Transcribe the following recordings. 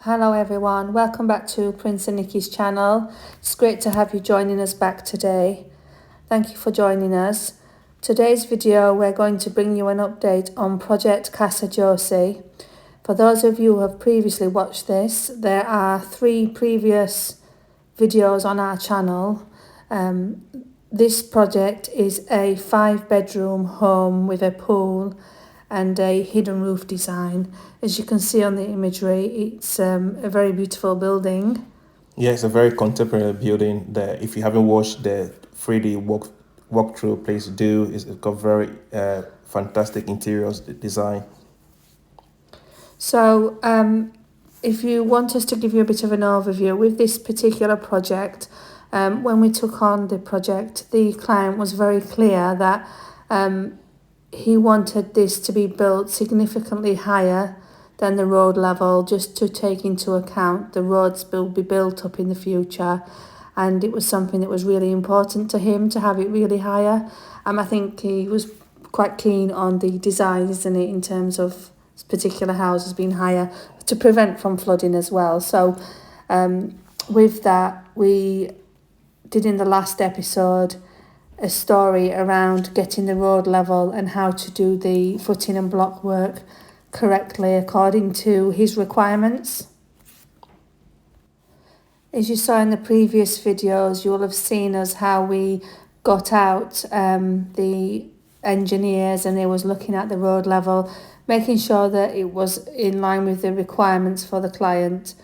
Hello everyone, welcome back to Prince Nikki's channel. It's great to have you joining us back today. Thank you for joining us. Today's video we're going to bring you an update on Project Casa Josie. For those of you who have previously watched this, there are 3 previous videos on our channel. This project is a 5-bedroom home with a pool and a hidden roof design. As you can see on the imagery, it's a very beautiful building. Yeah, it's a very contemporary building that if you haven't watched the 3D walkthrough, please do. It's got very fantastic interiors design. So if you want us to give you a bit of an overview with this particular project, when we took on the project, the client was very clear that he wanted this to be built significantly higher than the road level, just to take into account the roads will be built up in the future, and it was something that was really important to him to have it really higher. I think he was quite keen on the design, isn't it, in terms of particular houses being higher to prevent from flooding as well. So with that, we did in the last episode a story around getting the road level and how to do the footing and block work correctly according to his requirements. As you saw in the previous videos, you'll have seen us how we got out the engineers, and they was looking at the road level, making sure that it was in line with the requirements for the client.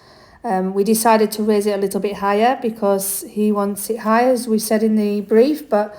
We decided to raise it a little bit higher because he wants it higher, as we said in the brief. But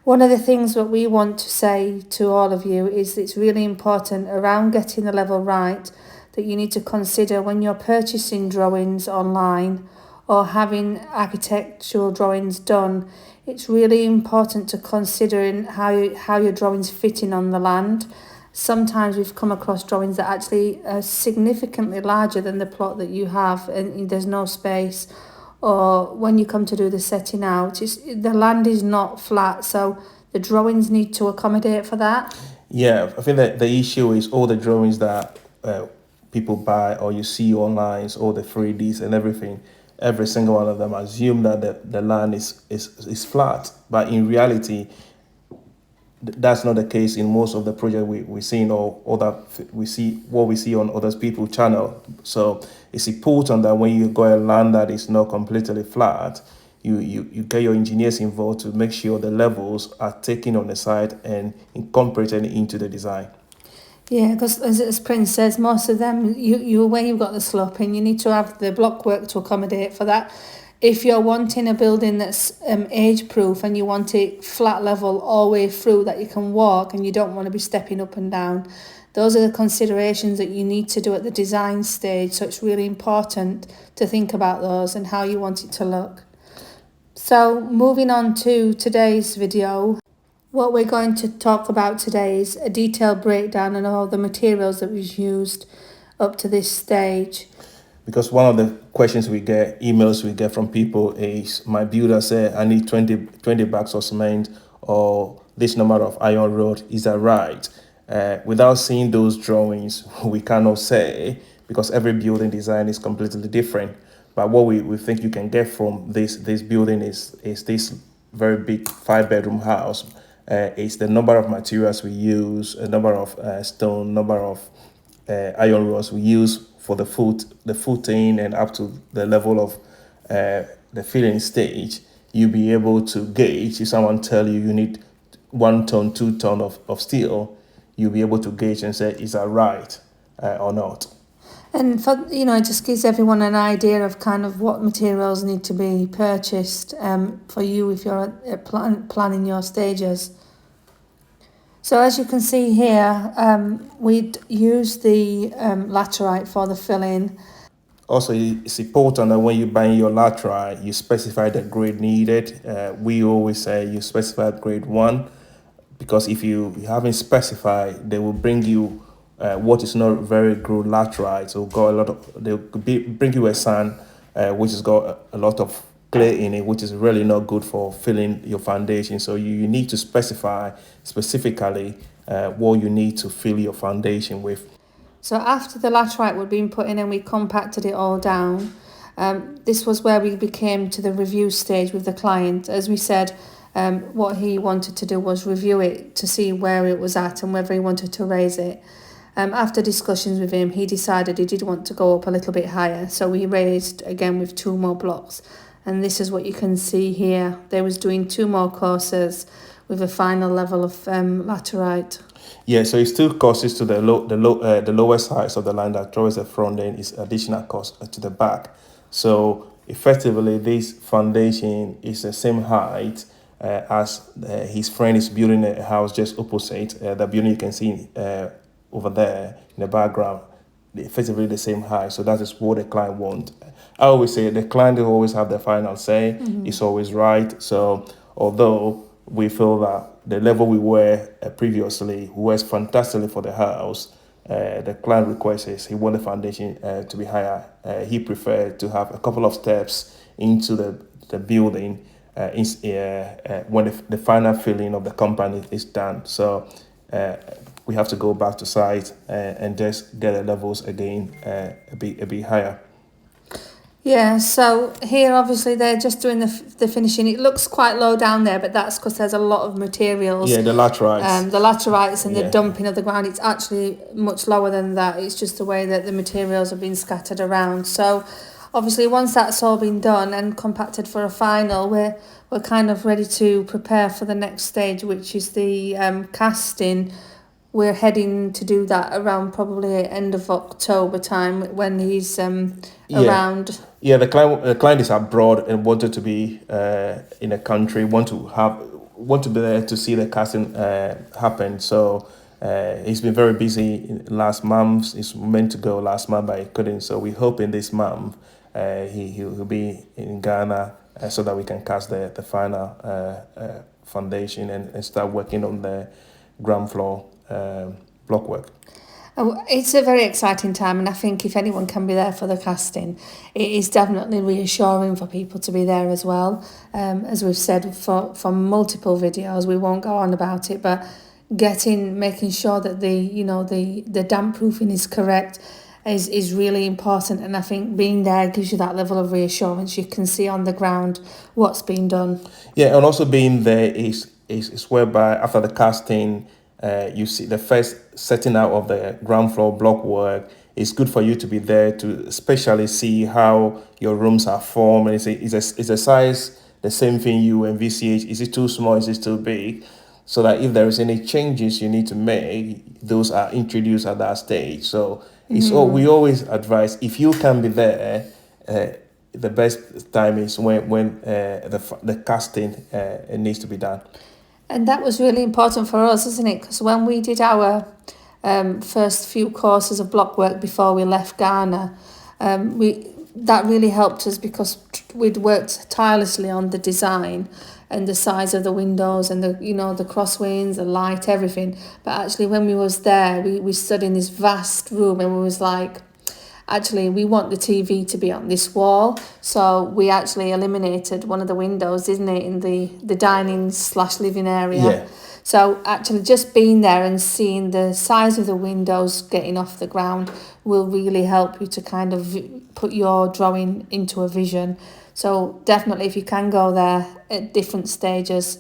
one of the things that we want to say to all of you is it's really important around getting the level right, that you need to consider when you're purchasing drawings online or having architectural drawings done. It's really important to consider how your drawings fit in on the land. Sometimes we've come across drawings that actually are significantly larger than the plot that you have, and there's no space. Or when you come to do the setting out, the land is not flat, so the drawings need to accommodate for that. Yeah, I think that the issue is all the drawings that people buy or you see online, all the 3Ds and everything. Every single one of them assume that the land is flat, but in reality, that's not the case in most of the project we see in all that we see on other people's channel. So it's important that when you go a land that is not completely flat, you get your engineers involved to make sure the levels are taken on the site and incorporated into the design. Yeah, because as Prince says, most of them, you where you've got the sloping, you need to have the blockwork to accommodate for that. If you're wanting a building that's age-proof and you want it flat level all the way through that you can walk and you don't want to be stepping up and down, those are the considerations that you need to do at the design stage. So it's really important to think about those and how you want it to look. So moving on to today's video, what we're going to talk about today is a detailed breakdown on all the materials that we've used up to this stage. Because one of the questions emails we get from people is, my builder said I need 20 bags of cement or this number of iron rod. Is that right? Without seeing those drawings, we cannot say, because every building design is completely different. But what we think you can get from this building is this very big 5-bedroom house. It's the number of materials we use, a number of stone, number of iron rods we use for the footing and up to the level of the filling stage. You'll be able to gauge. If someone tell you need 1 ton, 2 ton of steel, you'll be able to gauge and say, is that right or not? And for it just gives everyone an idea of kind of what materials need to be purchased for you if you're planning your stages. So as you can see here, we'd use the laterite for the filling. Also, it's important that when you buy your laterite, you specify the grade needed. We always say you specify grade 1, because if you haven't specified, they will bring you what is not very good laterite. So they'll bring you a sand which has got a lot of clay in it, which is really not good for filling your foundation. So you need to specify specifically what you need to fill your foundation with. So after the laterite would been put in and we compacted it all down, this was where we became to the review stage with the client. As we said, what he wanted to do was review it to see where it was at and whether he wanted to raise it. After discussions with him, he decided he did want to go up a little bit higher. So we raised again with 2 more blocks. And this is what you can see here. They was doing 2 more courses with a final level of laterite. Yeah, so it still costs to the lower sides of the line that towards the front end is additional cost to the back. So effectively, this foundation is the same height as his friend is building a house just opposite. The building you can see over there in the background, effectively the same height. So that is what the client wants. I always say the client will always have the final say. It's always right. So although we feel that the level we were previously was fantastically for the house, the client request is he wanted the foundation to be higher. He preferred to have a couple of steps into the building when the final filling of the company is done. So we have to go back to site and just get the levels again a bit higher. Yeah, so here obviously they're just doing the finishing. It looks quite low down there, but that's because there's a lot of materials. Yeah, the laterites. The laterites and the Yeah. dumping of the ground. It's actually much lower than that. It's just the way that the materials have been scattered around. So obviously once that's all been done and compacted for a final, we're kind of ready to prepare for the next stage, which is the casting. We're heading to do that around probably end of October time when he's around. Yeah, the client is abroad and wanted to be in a country, want to be there to see the casting happen. So he's been very busy last month. He's meant to go last month, but he couldn't. So we hope in this month he'll be in Ghana so that we can cast the final foundation and start working on the ground floor blockwork. It's a very exciting time, and I think if anyone can be there for the casting, it is definitely reassuring for people to be there as well. As we've said for multiple videos, we won't go on about it, but making sure that the damp proofing is correct is really important, and I think being there gives you that level of reassurance. You can see on the ground what's been done. Yeah, and also being there is whereby after the casting, you see the first setting out of the ground floor block work. It's good for you to be there to especially see how your rooms are formed. And it's a size, the same thing you envisage. Is it too small? Is it too big? So that if there is any changes you need to make, those are introduced at that stage. So we always advise, if you can be there, the best time is when the casting needs to be done. And that was really important for us, isn't it? Because when we did our first few courses of block work before we left Ghana, that really helped us because we'd worked tirelessly on the design and the size of the windows and the crosswinds, the light, everything. But actually when we was there, we stood in this vast room and we was like, actually, we want the TV to be on this wall. So we actually eliminated one of the windows, isn't it, in the dining/living area. Yeah. So actually just being there and seeing the size of the windows getting off the ground will really help you to kind of put your drawing into a vision. So definitely if you can go there at different stages,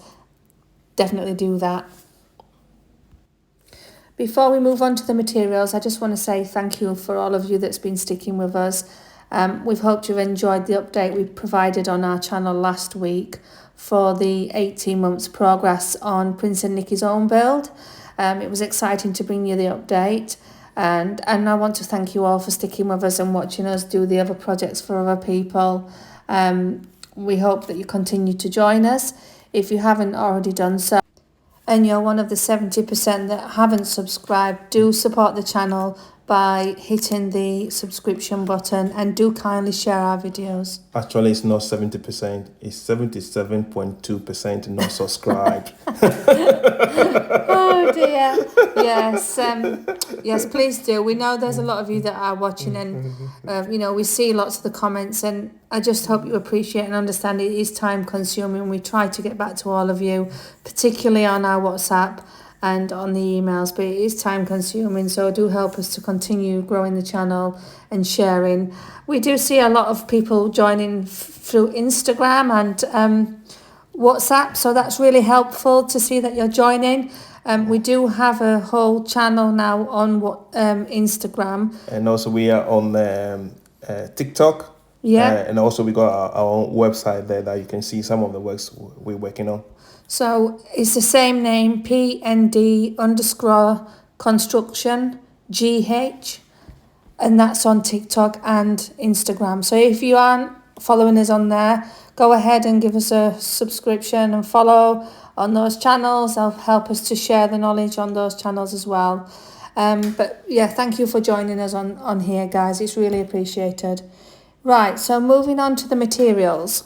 definitely do that. Before we move on to the materials, I just want to say thank you for all of you that's been sticking with us. We've hoped you've enjoyed the update we provided on our channel last week for the 18 months progress on Prince and Nikki's own build. It was exciting to bring you the update, and I want to thank you all for sticking with us and watching us do the other projects for other people. We hope that you continue to join us. If you haven't already done so, and you're one of the 70% that haven't subscribed, do support the channel by hitting the subscription button and do kindly share our videos. Actually, it's not 70%, it's 77.2% not subscribed. Oh dear. Yes, yes, please do. We know there's a lot of you that are watching, and we see lots of the comments, and I just hope you appreciate and understand it is time consuming. We try to get back to all of you, particularly on our WhatsApp. and on the emails, but it is time consuming, so do help us to continue growing the channel and sharing. We do see a lot of people joining through Instagram and WhatsApp, so that's really helpful to see that you're joining. We do have a whole channel now on Instagram. And also we are on TikTok. Yeah. And also we got our own website there that you can see some of the works we're working on. So it's the same name, PND_construction GH, and that's on TikTok and Instagram. So if you aren't following us on there, go ahead and give us a subscription and follow on those channels. They'll help us to share the knowledge on those channels as well. But yeah, thank you for joining us on here, guys. It's really appreciated. Right, so moving on to the materials.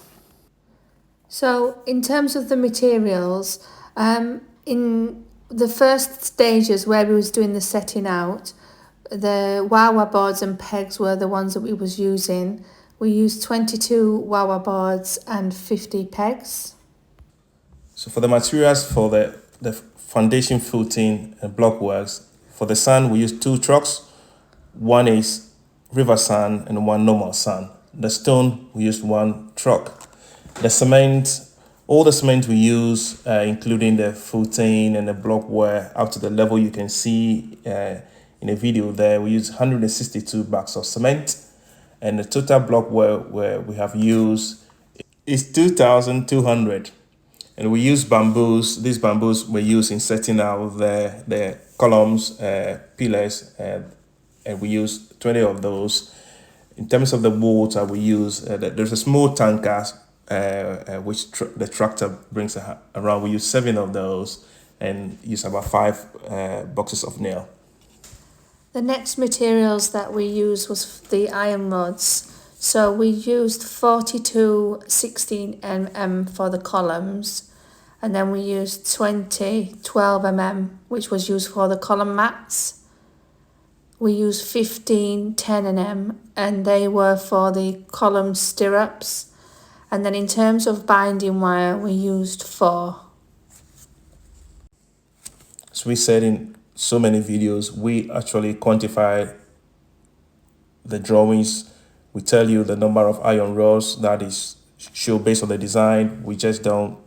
So in terms of the materials, in the first stages where we was doing the setting out, the Wawa boards and pegs were the ones that we was using. We used 22 Wawa boards and 50 pegs. So for the materials for the foundation footing and blockworks, for the sand we use 2 trucks. One is river sand and one normal sand. The stone we used 1 truck. The cement, all the cement we use, including the footing and the blockwork up to the level you can see in a video there, we use 162 bags of cement, and the total blockwork where we have used is 2,200. And we use bamboos. These bamboos were used in setting out the columns, pillars, and we use 20 of those. In terms of the water, we use there's a small tanker which the tractor brings around. We use 7 of those and use about 5 boxes of nail. The next materials that we used was the iron rods. So we used 42 16 mm for the columns, and then we used 20 12 mm, which was used for the column mats. We used 15 10 mm, and they were for the column stirrups. And then in terms of binding wire, we used 4. As we said in so many videos, we actually quantify the drawings. We tell you the number of iron rods that is show based on the design. We just don't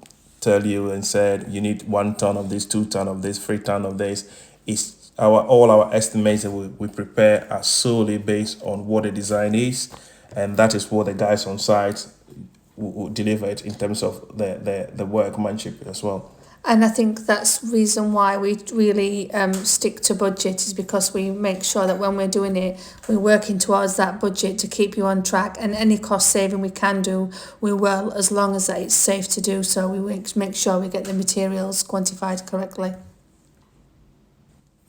tell you and said you need 1 ton of this, 2 ton of this, 3 ton of this. It's all our estimates that we prepare are solely based on what the design is, and that is what the guys on site will deliver it in terms of the workmanship as well. And I think that's the reason why we really stick to budget, is because we make sure that when we're doing it, we're working towards that budget to keep you on track, and any cost saving we can do, we will, as long as it's safe to do so. We make sure we get the materials quantified correctly.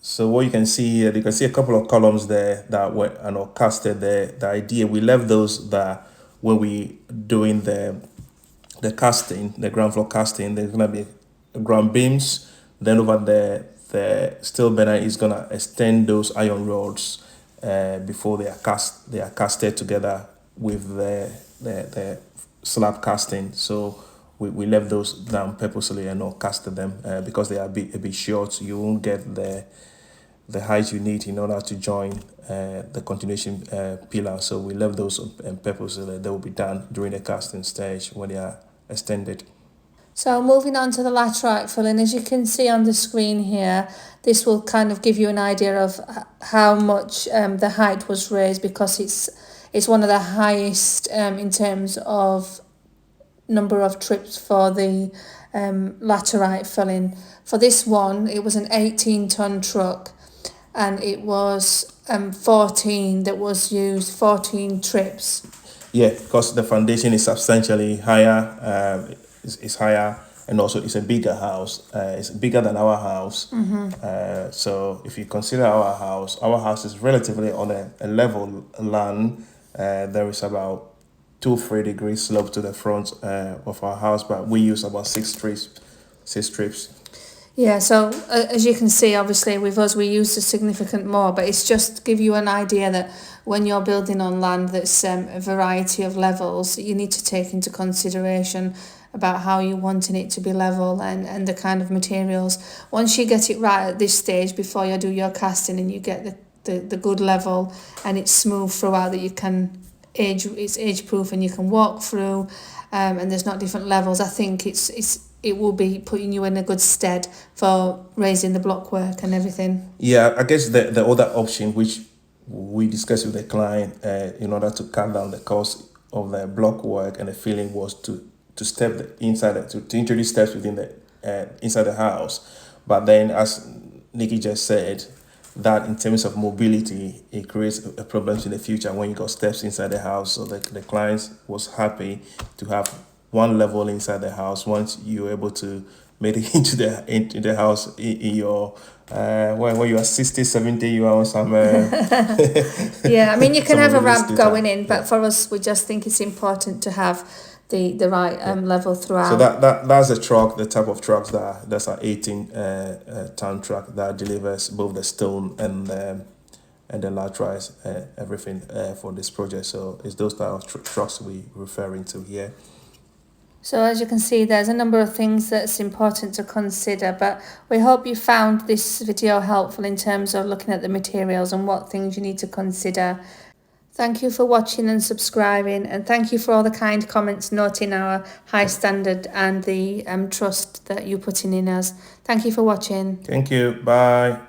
So what you can see here, you can see a couple of columns there that were casted there. The idea, we left those that when we doing the casting, the ground floor casting, there's gonna be ground beams. Then over there, the steel bender is gonna extend those iron rods before they are casted together with the slab casting. So we left those down purposely and not casted them because they are a bit short. You won't get the height you need in order to join the continuation pillar. So we left those purposely. They will be done during the casting stage when they are extended. So moving on to the laterite filling, as you can see on the screen here, this will kind of give you an idea of how much the height was raised, because it's one of the highest in terms of number of trips for the laterite filling. For this one, it was an 18-ton truck, and it was 14 that was used, 14 trips. Yeah, because the foundation is substantially higher. It's higher, and also it's a bigger house. It's bigger than our house. So if you consider our house is relatively on a level land. There is about 2-3 degrees slope to the front of our house, but we use about 6 trips. Yeah, so as you can see, obviously with us we use a significant more, but it's just to give you an idea that when you're building on land that's a variety of levels, you need to take into consideration about how you're wanting it to be level and the kind of materials. Once you get it right at this stage, before you do your casting and you get the good level and it's smooth throughout, that you can it's age proof and you can walk through, and there's not different levels, I think it will be putting you in a good stead for raising the blockwork and everything. Yeah, I guess the other option which we discussed with the client in order to cut down the cost of the block work and the filling was to step inside to introduce steps within the inside the house. But then, as Nikki just said, that in terms of mobility, it creates a problem in the future when you got steps inside the house. So the client was happy to have one level inside the house. Once you're able to make it into the house in your when you are 60, 70, you are on some Yeah, I mean, you can some have a mobility ramp scooter. going in, but Yeah. for us, we just think it's important to have the right level throughout. So that's a truck, the type of trucks that's an 18 ton truck that delivers both the stone and the laterite, everything for this project. So it's those type of trucks we're referring to here. So as you can see, there's a number of things that's important to consider, but we hope you found this video helpful in terms of looking at the materials and what things you need to consider. Thank you for watching and subscribing, and thank you for all the kind comments noting our high standard and the trust that you're putting in us. Thank you for watching. Thank you. Bye.